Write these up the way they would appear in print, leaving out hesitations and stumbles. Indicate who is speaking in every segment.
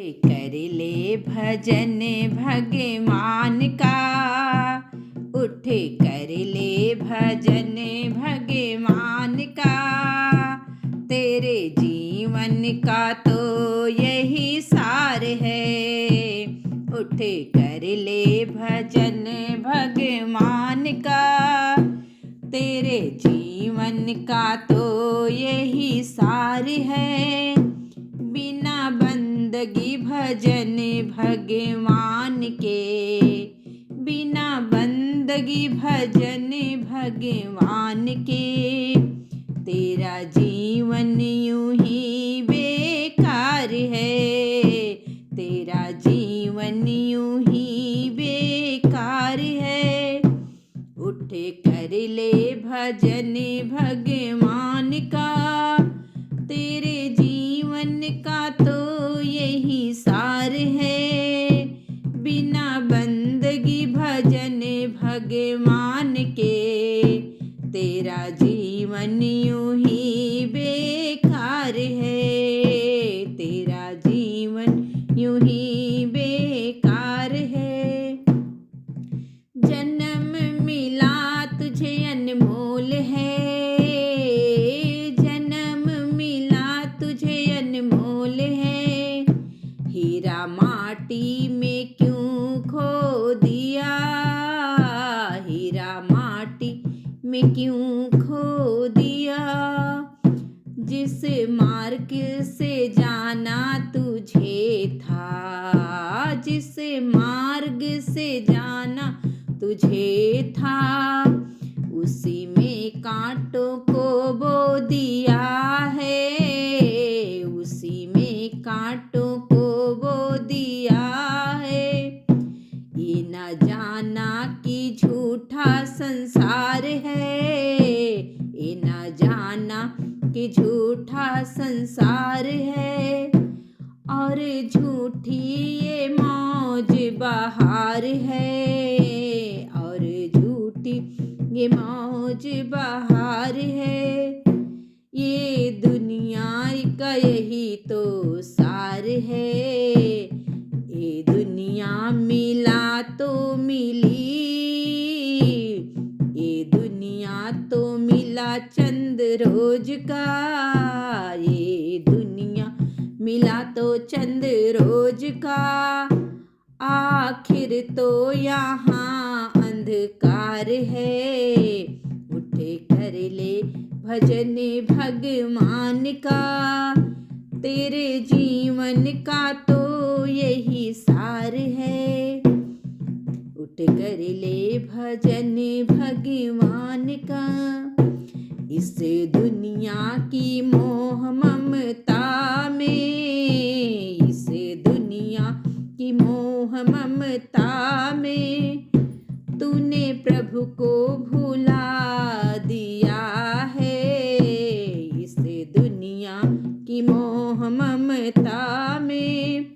Speaker 1: कर ले भजन भगवान का, उठ कर ले भजन भगवान का। तेरे जीवन का तो यही सार है, उठ कर ले भजन भगवान का। तेरे जीवन का तो यही सार है, बिना बंदगी भजन भगवान के, बिना बंदगी भजन भगवान के। तेरा जीवन यूं ही बेकार है, तेरा जीवन यूं ही बेकार है। उठ कर ले भजन भगवान का, तेरे जीवन का तो यही सार है, बिना बंदगी भजन भगवान के। तेरा जीवन यूं ही बेकार है, तेरा जीवन यूं ही बेकार है। जन्म मिला तुझे अनमोल है, जन्म मिला तुझे अनमोल है। हीरा माटी में क्यों खो दिया, हीरा माटी में क्यों खो दिया। जिस मार्ग से जाना तुझे था, जिस मार्ग से जाना तुझे था, उसी में कांटों को बो दिया है, उसी में कांटों को बो दिया है। ये न जाना कि झूठा संसार है, ये न जाना कि झूठा संसार है। और झूठी ये मौज बहार है, और झूठी ये मौज बहार है। ये दुनिया का यही तो सार है, ये दुनिया मिला तो मिली, ये दुनिया तो मिला चंद रोज का, ये दुनिया मिला तो चंद रोज का। आखिर तो यहाँ अंधकार है, उठ कर ले भजन भगवान का। तेरे जीवन का तो यही सार है, उठ कर ले भजन भगवान का। इस दुनिया की मोह ममता में, इस दुनिया की मोह ममता में, तूने प्रभु को भुला दिया है। इस दुनिया की मोह ममता में,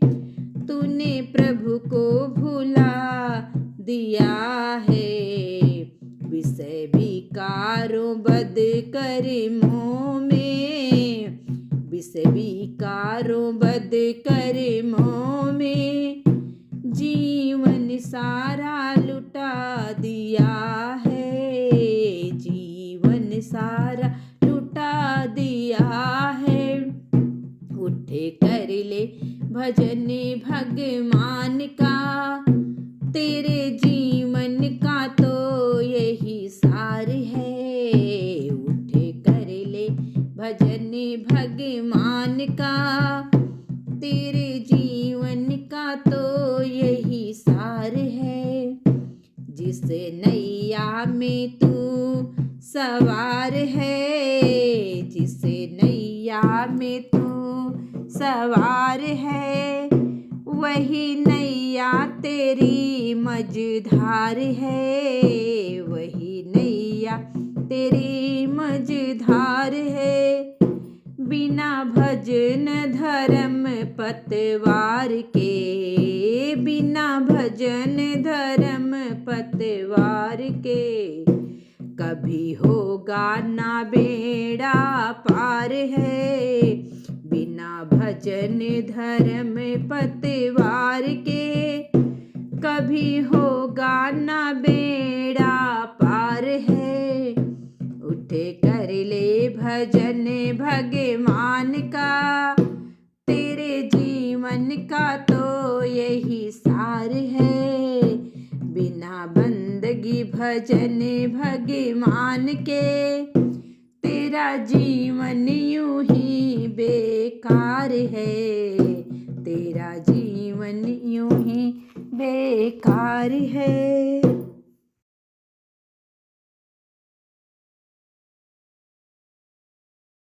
Speaker 1: तूने प्रभु को भुला दिया है। विषय विकारों बद कर मोह में, विषय विकारों बद कर मोह में, जीवन सारा लुटा दिया है, जीवन सारा लुटा दिया है। उठ कर ले भजन भगवान का, तेरे जीवन का तो यही सार है। उठ कर ले भजन भगवान का, तेरे जीवन का तो यही सार है। जिस नैया में तू सवार है, जिस नैया में तू सवार है, वही नैया तेरी मझधार है, वही नैया तेरी मझधार है। बिना भजन धर्म पतवार के, बिना भजन धर्म पतवार के, कभी होगा ना बेड़ा पार है। बिना भजन धर्म पतवार के कभी होगा ना बेड़ा पार है। उठे कर ले भजन भगवान का, तेरे जीवन का तो यही सार है। बिना बंदगी भजन भगवान के तेरा जीवन यूं ही बेकार है। तेरा जीवन यूं ही बेकार है।